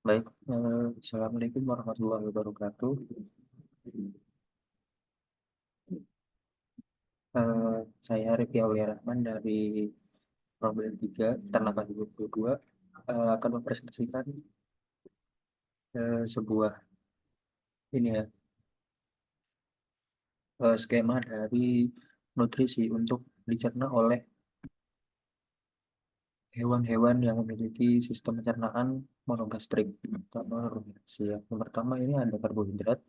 Baik, assalamualaikum warahmatullahi wabarakatuh. Saya Rifki Aulia Rahman dari Problem 3 tahun 2022 akan mempresentasikan sebuah ini ya skema dari nutrisi untuk dicerna oleh hewan-hewan yang memiliki sistem pencernaan monogastrik atau ruminasi ya. Yang pertama ini ada karbohidrat.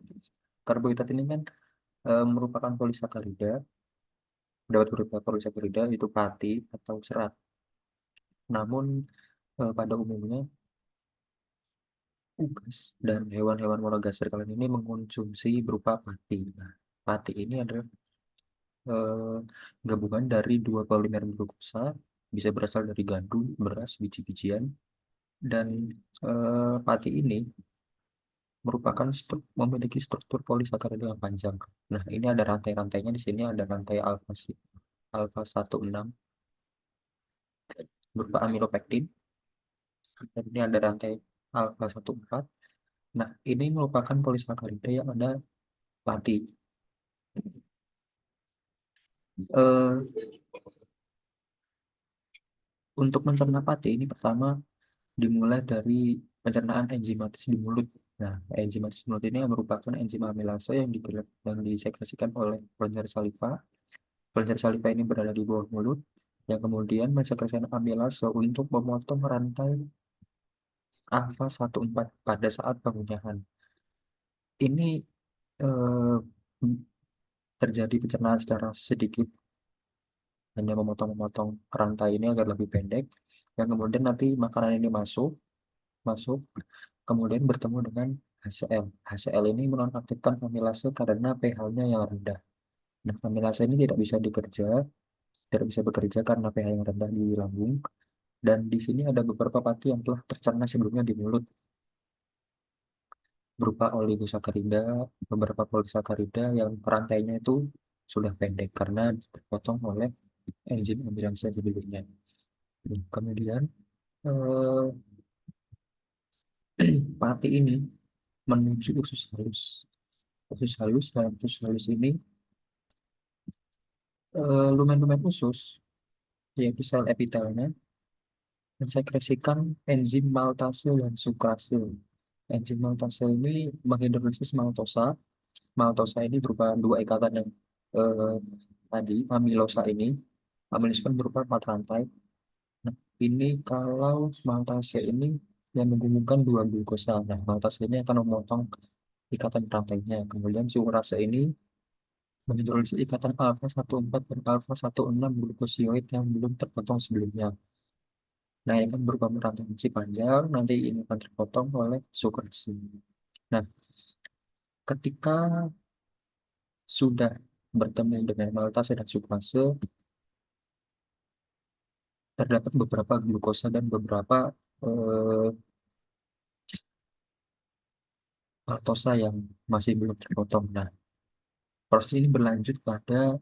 Karbohidrat ini kan merupakan polisakarida, dapat berupa polisakarida itu pati atau serat. Namun pada umumnya unggas dan hewan-hewan monogaster kalian ini mengkonsumsi berupa pati. Nah, pati ini adalah eh, gabungan dari dua polimer glukosa, bisa berasal dari gandum, beras, biji-bijian, dan pati ini merupakan memiliki struktur polisakarida yang panjang. Nah, ini ada rantai-rantainya di sini ada rantai alfa 16 berupa amilopektin. Dan ini ada rantai alfa 14. Nah, ini merupakan polisakarida yang ada pati. Eh, untuk mencerna pati ini pertama dimulai dari pencernaan enzimatis di mulut. Nah, enzimatis mulut ini merupakan enzim amilase yang disekresikan oleh kelenjar saliva. Kelenjar saliva ini berada di bawah mulut, yang kemudian mensekresikan amilase untuk memotong rantai alfa 14 pada saat pengunyahan. Ini eh, terjadi pencernaan secara sedikit, hanya memotong-memotong rantai ini agar lebih pendek, yang kemudian nanti makanan ini masuk masuk, kemudian bertemu dengan HCl. HCl ini menonaktifkan amilase karena pH-nya yang rendah. Nah, amilase ini tidak bisa bekerja karena pH yang rendah di lambung. Dan di sini ada beberapa pati yang telah tercerna sebelumnya di mulut, berupa oligosakarida, beberapa polisakarida yang rantainya itu sudah pendek karena terpotong oleh enzim amilase sebelumnya. Kemudian eh, pati ini menuju usus halus. Dalam usus halus ini lumen-lumen usus, yaitu sel epitelnya, mensekresikan enzim maltase dan sukrase. Enzim maltase ini menghidrolisis maltosa. Maltosa ini berupa dua ikatan yang eh, tadi, amilosa ini. Amilosa kan berupa 4 rantai. Nah, ini kalau maltase ini yang menghubungkan dua glukosa. Nah, maltase ini akan memotong ikatan rantainya. Kemudian sukrase ini menghidrolisis ikatan alfa 14 dan alfa 16 glukosioid yang belum terpotong sebelumnya. Nah, ini kan berupa rantai kunci panjang, nanti ini akan terpotong oleh sukrasi. Nah, ketika sudah bertemu dengan maltase dan sukrase, terdapat beberapa glukosa dan beberapa eh, laktosa yang masih belum terpotong. Nah, proses ini berlanjut pada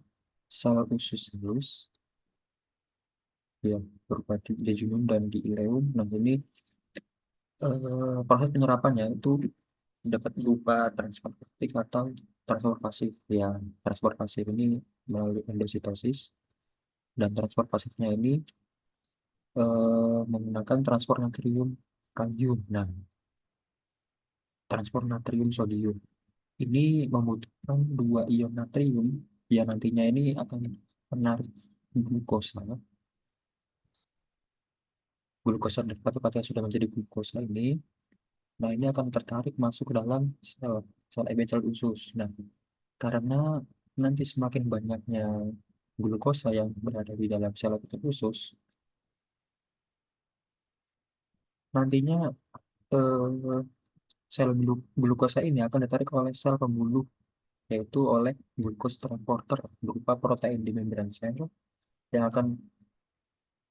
sel usus halus yang berupa di jejunum dan di ileum. Nah, ini proses penyerapannya itu dapat berupa transport aktif atau transport pasif. Ya, transport pasif ini melalui endositosis dan transport pasifnya ini menggunakan transport natrium kalium. Nah, transport natrium sodium ini membutuhkan dua ion natrium yang nantinya ini akan menarik glukosa. Glukosa dari batu yang sudah menjadi glukosa ini, nah ini akan tertarik masuk ke dalam sel epithel usus. Nah, karena nanti semakin banyaknya glukosa yang berada di dalam sel epithel usus, nantinya eh, glukosa ini akan ditarik oleh sel pembuluh, yaitu oleh glucose transporter berupa protein di membran sel yang akan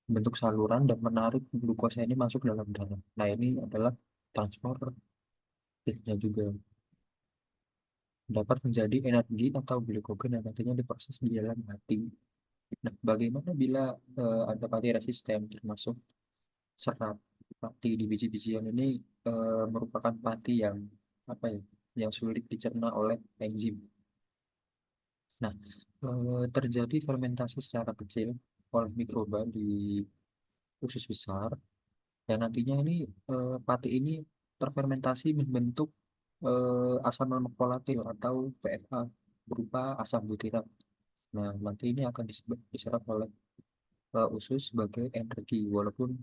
bentuk saluran dan menarik glukosa ini masuk dalam darah. Nah, ini adalah transporter juga dapat menjadi energi atau glikogen yang nantinya diproses di dalam hati. Nah, bagaimana bila ada pati resisten termasuk serat pati di biji-bijian ini merupakan pati yang apa ya, yang sulit dicerna oleh enzim. Nah, terjadi fermentasi secara kecil oleh mikroba di usus besar, dan nantinya ini pati ini terfermentasi membentuk asam lemak volatil atau VFA berupa asam butirat. Nah, nanti ini akan diserap oleh usus sebagai energi, walaupun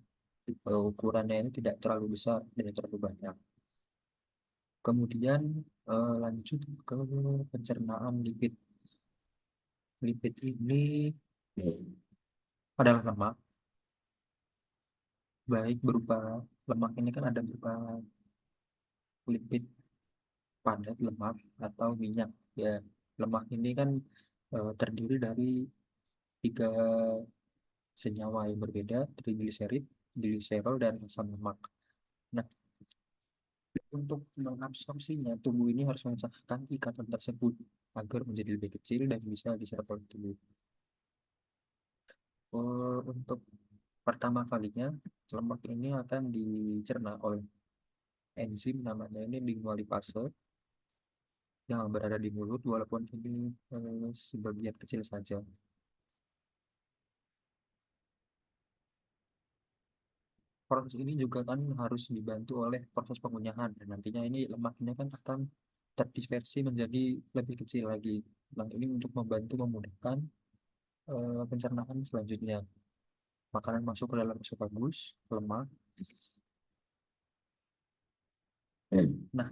ukurannya ini tidak terlalu besar, tidak terlalu banyak. Kemudian lanjut ke pencernaan lipid. Lipid ini adalah lemak, baik berupa lemak ini kan ada berupa lipid padat, lemak, atau minyak. Ya, lemak ini kan terdiri dari tiga senyawa yang berbeda, trigliserid, gliserol, dan asam lemak. Nah, untuk mengabsorpsinya, tubuh ini harus memecahkan ikatan tersebut agar menjadi lebih kecil dan bisa diserap oleh tubuh. Untuk pertama kalinya, lemak ini akan dicerna oleh enzim namanya ini lingualipase yang berada di mulut, walaupun ini sebagian kecil saja. Proses ini juga kan harus dibantu oleh proses pengunyahan, dan nantinya ini lemak ini kan akan terdispersi menjadi lebih kecil lagi. Nah, ini untuk membantu memudahkan pencernaan selanjutnya. Makanan masuk ke dalam esofagus, lemak. Nah,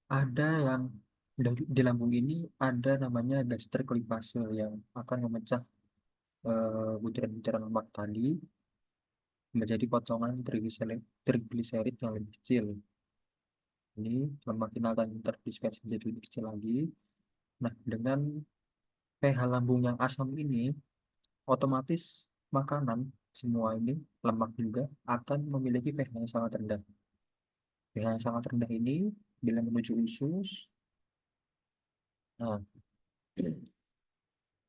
ada yang di lambung ini ada namanya gastric lipase yang akan memecah butiran-butiran lemak tadi menjadi potongan trigliserid yang lebih kecil. Ini lemak ini akan terdispersi menjadi lebih kecil lagi. Nah, dengan pH lambung yang asam ini, otomatis makanan semua ini, lemak juga, akan memiliki pH yang sangat rendah. pH yang sangat rendah ini, bila menuju usus, nah,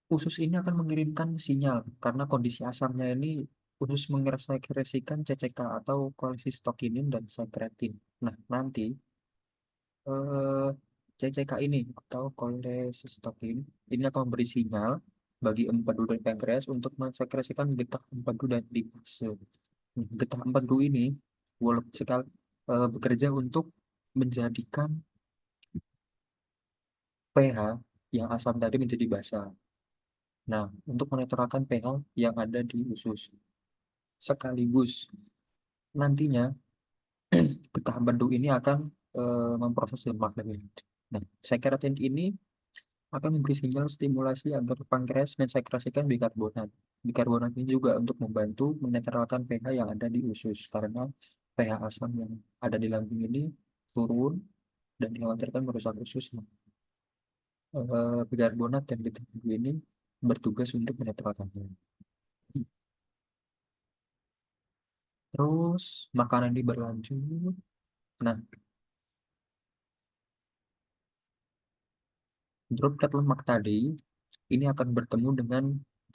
usus ini akan mengirimkan sinyal karena kondisi asamnya ini usus mengekskresikan CCK atau kolesistokinin dan sekretin. Nah, nanti eh, CCK ini atau kolesistokin ini akan memberi sinyal bagi empedu dan pankreas untuk mensekresikan getah empedu dan lipase. Getah empedu ini walaupun sekali bekerja untuk menjadikan pH yang asam tadi menjadi basa. Nah, untuk menetralkan pH yang ada di usus. Sekaligus nantinya getah empedu ini akan memproses lemak lebih lanjut. Nah, sekretin ini akan memberi sinyal stimulasi agar pankreas mensekresikan bikarbonat. Bikarbonat ini juga untuk membantu menetralkan pH yang ada di usus karena pH asam yang ada di lambung ini turun dan dikhawatirkan merusak usus. Bikarbonat dan vitamin ini bertugas untuk menetralkannya. Terus makanan ini berlanjut. Nah, droplet lemak tadi ini akan bertemu dengan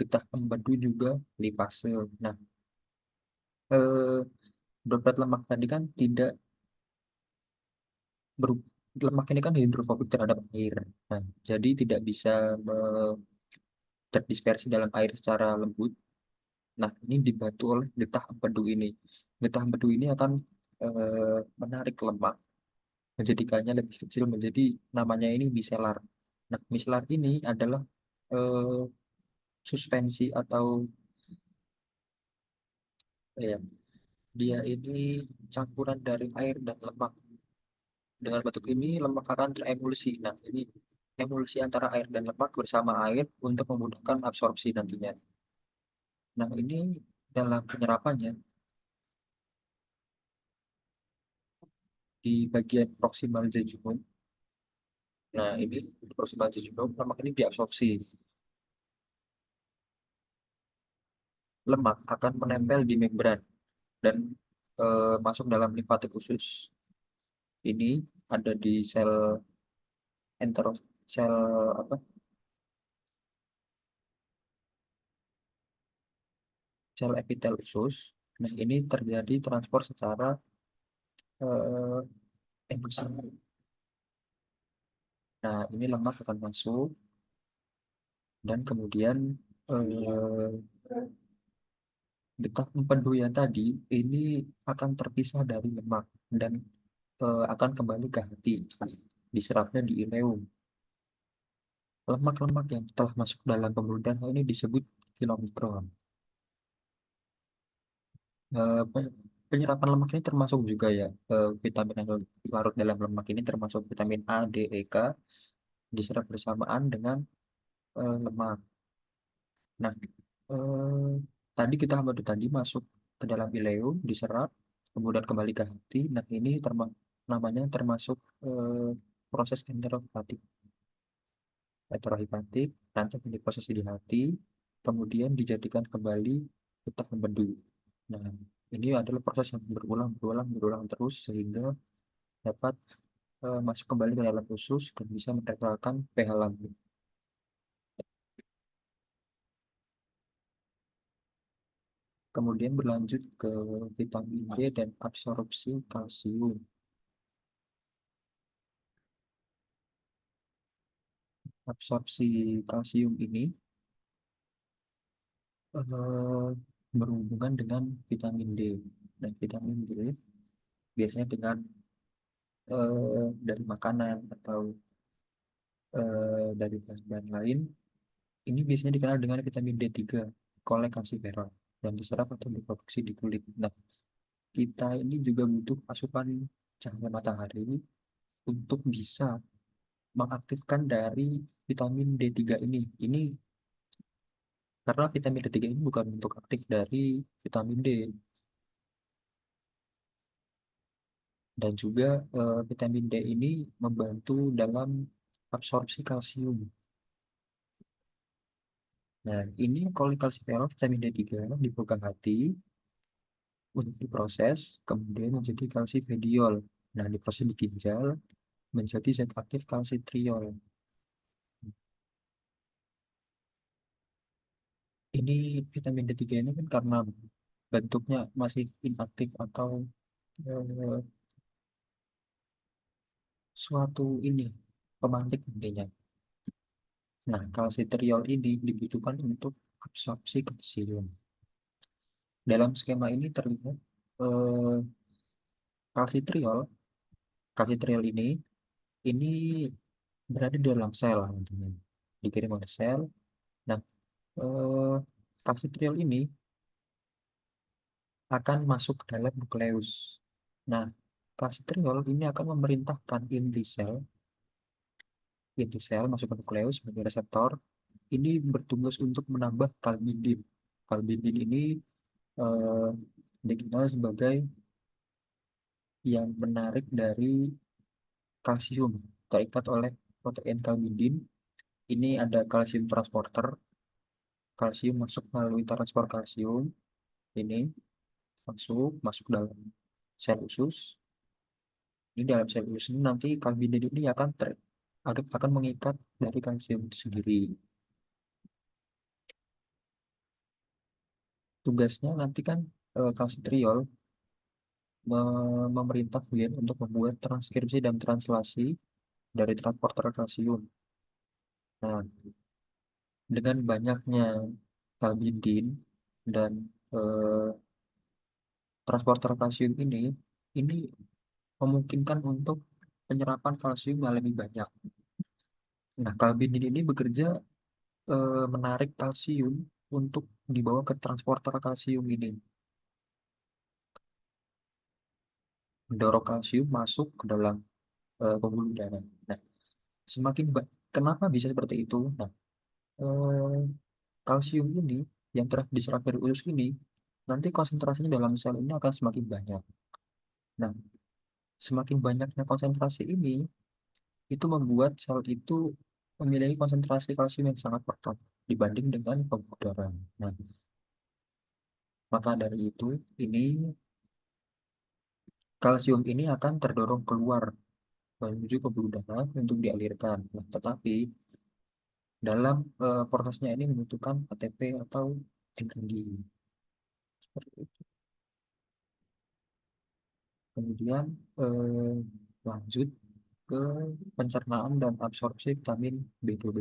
getah empedu juga lipase. Nah, eh, droplet lemak tadi kan tidak ber- lemak ini kan hidrofobik terhadap air. Nah, jadi tidak bisa terdispersi dalam air secara lembut. Nah, ini dibantu oleh getah empedu ini. Getah empedu ini akan menarik lemak, menjadikannya lebih kecil menjadi namanya ini miselar. Nah, miselar ini adalah eh, suspensi atau ya, dia ini campuran dari air dan lemak. Dengan bentuk ini, lemak akan teremulsi. Nah, ini emulsi antara air dan lemak bersama air untuk memudahkan absorpsi nantinya. Nah, ini dalam penyerapannya di bagian proksimal jejunum. Nah, ini di proksimal jejunum, lemak ini diabsorpsi. Lemak akan menempel di membran dan masuk dalam limfatik usus. Ini ada di sel entero, sel apa? Sel epitel usus. Nah, ini terjadi transport secara eh, enzim. Nah, ini lemak akan masuk dan kemudian eh, getah empedu yang tadi ini akan terpisah dari lemak dan akan kembali ke hati. Diserapnya di ileum. Lemak-lemak yang telah masuk dalam pembuluh darah ini disebut kilomikron. Penyerapan lemak ini termasuk juga ya vitamin yang larut dalam lemak ini termasuk vitamin A, D, E, K diserap bersamaan dengan lemak. Nah, eh, tadi kita baru tadi masuk ke dalam ileum, diserap, kemudian kembali ke hati. Nah, ini namanya termasuk eh, proses enterohepatik, nanti akan diproses di hati, kemudian dijadikan kembali getah empedu. Nah, ini adalah proses yang berulang, berulang, berulang terus sehingga dapat masuk kembali ke dalam usus dan bisa menetralkan pH lambung. Kemudian berlanjut ke vitamin D dan absorpsi kalsium. Absorpsi kalsium ini eh, berhubungan dengan vitamin D. Dan vitamin D biasanya dengan dari makanan atau dari bahan-bahan lain, ini biasanya dikenal dengan vitamin D3, kolekalsiferol, yang diserap atau diproduksi di kulit. Nah, kita ini juga butuh asupan cahaya matahari untuk bisa mengaktifkan dari vitamin D3 ini. Ini karena vitamin D3 ini bukan bentuk aktif dari vitamin D dan juga vitamin D ini membantu dalam absorpsi kalsium. Nah, ini kolekalsiferol vitamin D3 dibuka hati untuk diproses, kemudian menjadi kalsifediol. Nah, diproses di ginjal menjadi zat aktif kalsitriol. Ini vitamin D3 ini kan karena bentuknya masih inaktif atau eh, suatu ini pemantik intinya. Nah, kalsitriol ini dibutuhkan untuk absorpsi kalsium. Dalam skema ini terlihat eh, kalsitriol, kalsitriol ini berada di dalam sel nantinya. Dikirim oleh sel. Nah, eh, kalsitriol ini akan masuk ke dalam nukleus. Nah, kalsitriol ini akan memerintahkan inti sel masuk ke nukleus sebagai reseptor. Ini bertugas untuk menambah kalbidin. Kalbidin ini eh, dikenal sebagai yang menarik dari kalsium terikat oleh protein kalbidin. Ini ada kalsium transporter. Kalsium masuk melalui transport kalsium. Ini masuk dalam sel usus. Ini dalam sel usus ini nanti kalbidin ini akan mengikat dari kalsium itu sendiri. Tugasnya nanti kan kalsitriol memerintah gen untuk membuat transkripsi dan translasi dari transporter kalsium. Nah, dengan banyaknya kalbidin dan eh, transporter kalsium ini memungkinkan untuk penyerapan kalsium yang lebih banyak. Nah, kalbidin ini bekerja menarik kalsium untuk dibawa ke transporter kalsium ini, mendorong kalsium masuk ke dalam pembuluh darah. Nah, kenapa bisa seperti itu? Nah, eh, kalsium ini yang telah diserap dari usus ini nanti konsentrasinya dalam sel ini akan semakin banyak. Nah, semakin banyaknya konsentrasi ini itu membuat sel itu memiliki konsentrasi kalsium yang sangat pekat dibanding dengan pembuluh darah. Nah, maka dari itu ini kalsium ini akan terdorong keluar menuju pembuluh darah untuk dialirkan. Nah, tetapi dalam prosesnya ini membutuhkan ATP atau energi. Seperti itu. Kemudian lanjut ke pencernaan dan absorpsi vitamin B12.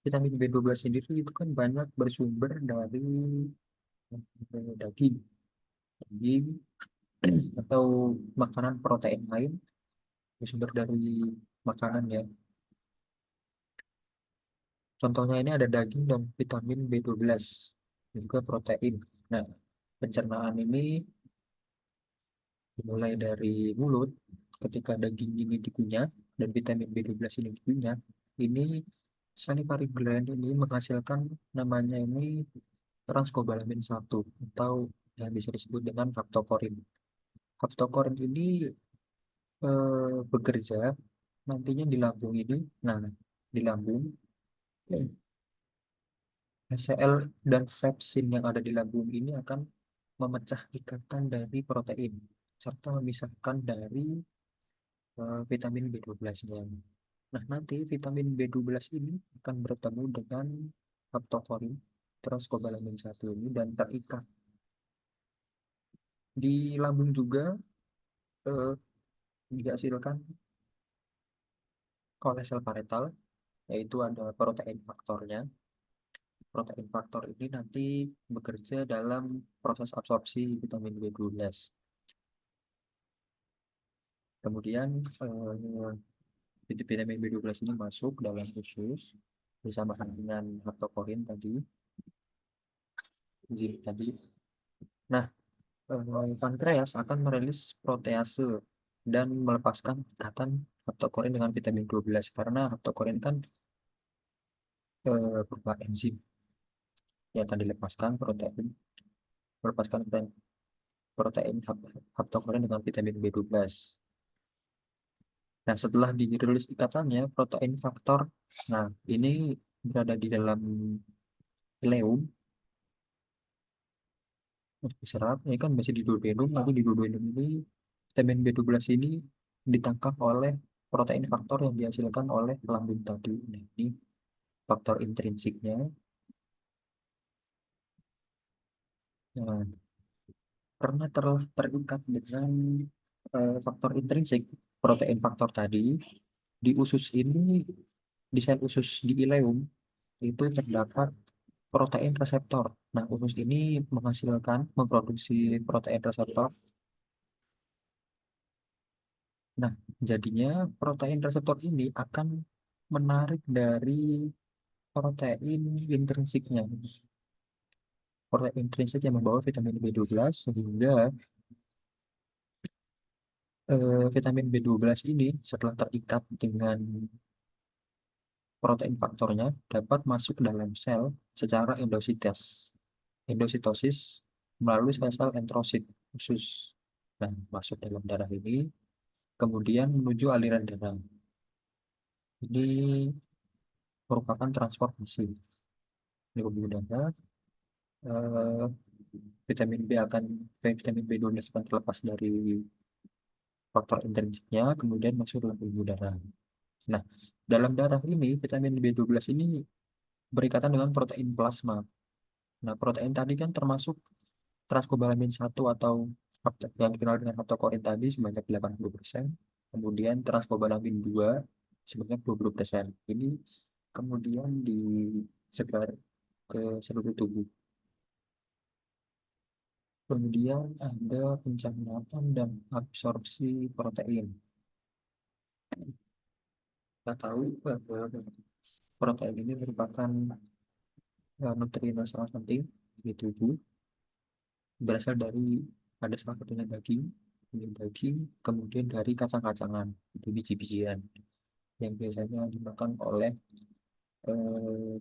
Vitamin B12 sendiri itu kan banyak bersumber dari daging, daging atau makanan protein lain bersumber dari makanan ya. Contohnya ini ada daging dan vitamin B12 dan juga protein. Nah, pencernaan ini dimulai dari mulut. Ketika daging ini dikunyah dan vitamin B12 ini dikunyah, ini salivary gland ini menghasilkan namanya ini transkobalamin 1 atau yang bisa disebut dengan haptokorin. Haptokorin ini bekerja nantinya di lambung ini. Nah, di lambung HCl dan pepsin yang ada di lambung ini akan memecah ikatan dari protein serta memisahkan dari vitamin B12-nya. Nah, nanti vitamin B12 ini akan bertemu dengan haptokorin terus kobalamin 1 ini dan terikat di lambung juga eh, dihasilkan oleh sel paretal, yaitu ada protein faktornya. Protein faktor ini nanti bekerja dalam proses absorpsi vitamin B12. Kemudian vitamin B12 ini masuk dalam usus bersama dengan haptokorin tadi. Nah, pankreas akan merilis protease dan melepaskan ikatan haptokorin dengan vitamin B12 karena haptokorin kan berupa enzim yang akan dilepaskan melepaskan protein haptokorin dengan vitamin B12. Nah, setelah dirilis ikatannya, protein faktor, nah ini berada di dalam ileum, diserap, ini kan masih di duodenum, lalu di duodenum ini vitamin B12 ini ditangkap oleh protein faktor yang dihasilkan oleh lambung tadi. Nah, ini faktor intrinsiknya. Nah, karena telah terikat dengan faktor intrinsik, protein faktor tadi, di usus ini, di sel usus di ileum, itu terdapat protein reseptor. Nah, usus ini memproduksi protein reseptor. Nah, jadinya protein reseptor ini akan menarik dari protein intrinsiknya. Protein intrinsik yang membawa vitamin B12 sehingga vitamin B12 ini setelah terikat dengan protein faktornya dapat masuk ke dalam sel secara endositosis melalui sel-sel enterosit khusus. Nah, masuk dalam darah ini, kemudian menuju aliran darah. Ini merupakan transformasi di pembuluh darah. eh, vitamin B12 akan terlepas dari faktor intrinsiknya, kemudian masuk dalam pembuluh darah. Nah, dalam darah ini, vitamin B12 ini berikatan dengan protein plasma. Nah, protein tadi kan termasuk transkobalamin 1 atau yang dikenal dengan haptokorin tadi sebanyak 80%, kemudian transkobalamin 2 sebanyak 20%. Ini kemudian disebar ke seluruh tubuh. Kemudian ada pencernaan dan absorpsi protein. Kita tahu bahwa protein ini merupakan nutrien yang sangat penting di tubuh, berasal dari ada salah satunya daging, kemudian dari kacang-kacangan, itu biji-bijian yang biasanya dimakan oleh eh,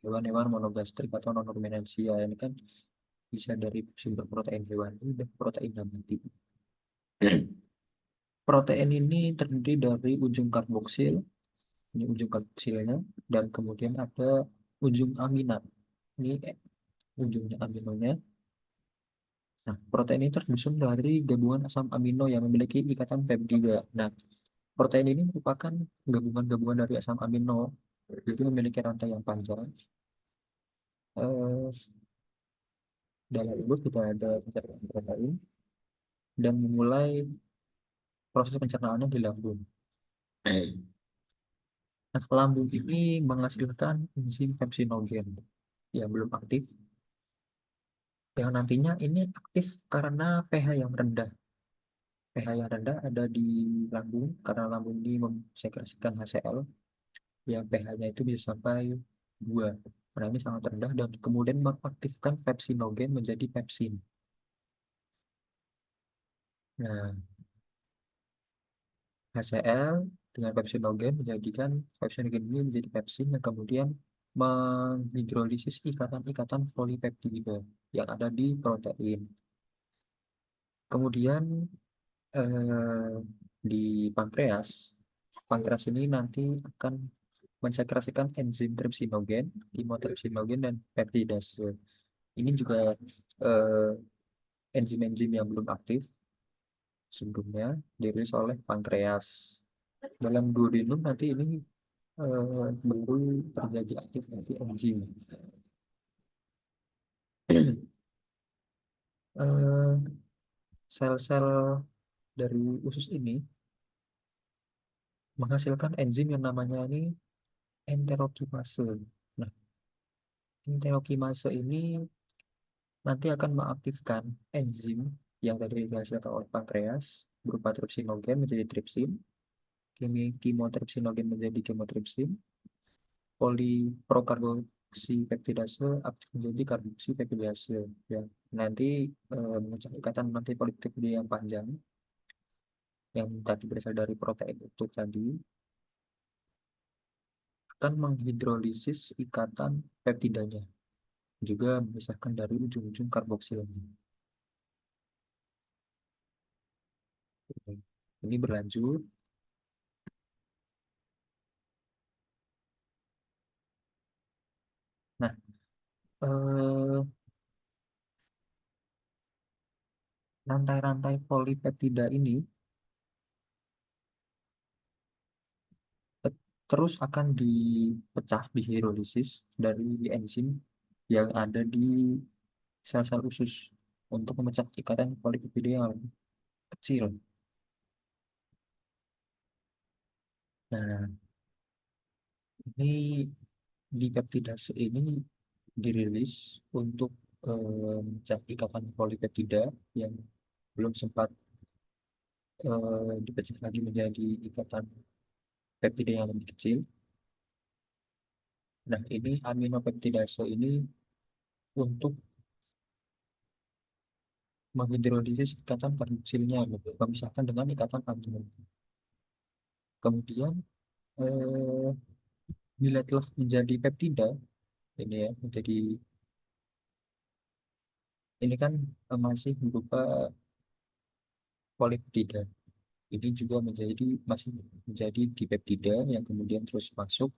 hewan-hewan monogastrik atau non-ruminansia. Ini kan bisa dari sumber protein hewani dan protein nabati. Protein ini terdiri dari ujung karboksil, ini ujung karboksilnya, dan kemudian ada ujung aminat. Ini ujungnya aminonya. Nah, protein ini tersusun dari gabungan asam amino yang memiliki ikatan peptida. Nah, protein ini merupakan gabungan-gabungan dari asam amino, itu memiliki rantai yang panjang. Eh, dalam itu kita ada protein. dan memulai proses pencernaannya di lambung. Nah, lambung ini menghasilkan enzim pepsinogen yang belum aktif, yang nantinya ini aktif karena pH yang rendah. pH yang rendah ada di lambung karena lambung ini mensekresikan HCl yang pH-nya itu bisa sampai 2. Nah, ini sangat rendah dan kemudian mengaktifkan pepsinogen menjadi pepsin. Nah, HCl dengan pepsinogen menjadikan pepsinogen ini menjadi pepsin yang kemudian menghidrolisis ikatan-ikatan polipeptida yang ada di protein. Kemudian eh, di pankreas, pankreas ini nanti akan mensekresikan enzim trypsinogen, kimotrypsinogen, dan peptidase. Ini juga eh, enzim-enzim yang belum aktif sebelumnya dirilis oleh pankreas. Dalam duodenum nanti ini baru terjadi aktif nanti enzim. Eh, Sel-sel dari usus ini menghasilkan enzim yang namanya ini enterokimase. Nah, enterokimase ini nanti akan mengaktifkan enzim yang tadi dihasilkan oleh pankreas berupa trypsinogen menjadi tripsin, kimotrypsinogen menjadi kimotripsin, poliprokarboksipeptidase aktif menjadi karboksipeptidase. Ya, nanti memecah ikatan nanti polipeptida yang panjang yang tadi berasal dari protein itu tadi akan menghidrolisis ikatan peptidanya, juga memisahkan dari ujung-ujung karboksilnya. Ini berlanjut. Nah, eh, rantai-rantai polipeptida ini terus akan dipecah, dihidrolisis dari enzim yang ada di sel-sel usus untuk memecah ikatan polipeptida yang lebih kecil. Nah, ini di peptidase ini dirilis untuk memecah ikatan polipeptida yang belum sempat dipecah lagi menjadi ikatan peptida yang lebih kecil. Nah, ini aminopeptidase ini untuk menghidrolisis ikatan karboksilnya, memisahkan dengan ikatan amino. Kemudian eh, bila telah menjadi peptida, ini ya, menjadi ini kan masih berupa polipeptida. Ini juga masih menjadi dipeptida yang kemudian terus masuk.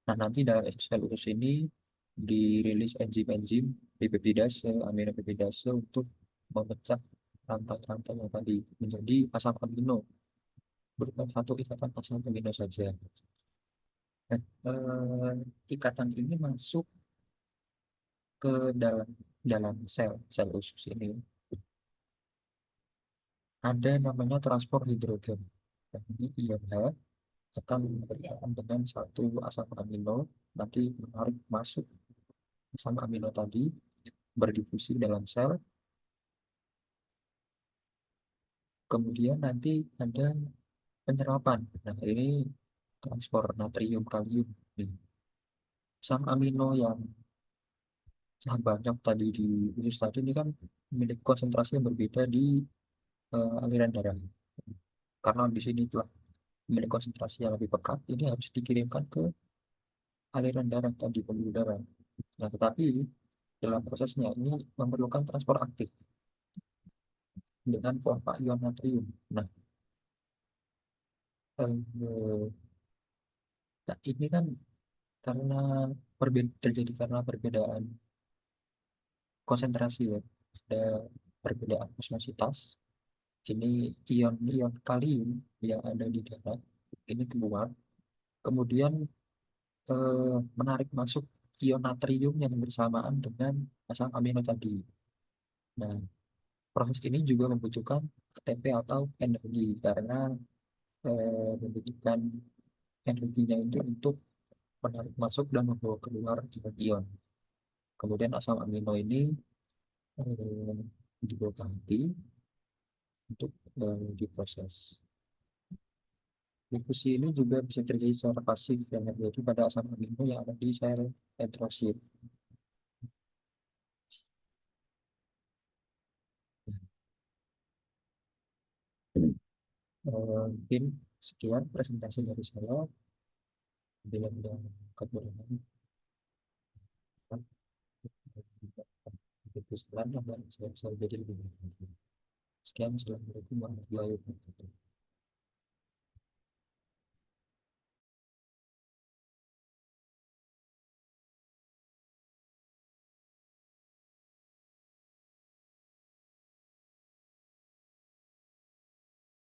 Nah, nanti dalam sel usus ini dirilis enzim-enzim dipeptidase, aminopeptidase untuk memecah rantai-rantai yang tadi menjadi asam amino berupa satu ikatan asam amino saja. Nah, ikatan ini masuk ke dalam dalam sel usus ini ada namanya transport hidrogen. Dan ini ion H akan berkaitan dengan satu asam amino, nanti menarik masuk asam amino tadi, berdifusi dalam sel, kemudian nanti ada penyerapan. Nah, ini transport natrium kalium. Nih, asam amino yang sangat banyak tadi di usus tadi ini kan memiliki konsentrasi yang berbeda di aliran darah. Karena di sini telah memiliki konsentrasi yang lebih pekat, ini harus dikirimkan ke aliran darah tadi pembuluh darah. Nah, tetapi dalam prosesnya ini memerlukan transport aktif dengan pompa ion natrium. Nah, eh, nah, ini kan karena terjadi karena perbedaan konsentrasi ya, ada perbedaan osmositas. Ini ion-ion kalium yang ada di darah ini keluar, kemudian menarik masuk ion natrium yang bersamaan dengan asam amino tadi. Nah, proses ini juga membutuhkan ATP atau energi karena membutuhkan energinya itu untuk menarik masuk dan membawa keluar zat ion. Kemudian asam amino ini eh, dibawa ke hati untuk diproses. Difusi ini juga bisa terjadi secara pasif yang terjadi pada asam amino yang ada di sel enterosit. Mungkin sekian presentasi dari saya. Bila ada kekurangan, kesalahan dan saya bisa jadi lebih baik. Sekian, assalamualaikum warahmatullahi wabarakatuh.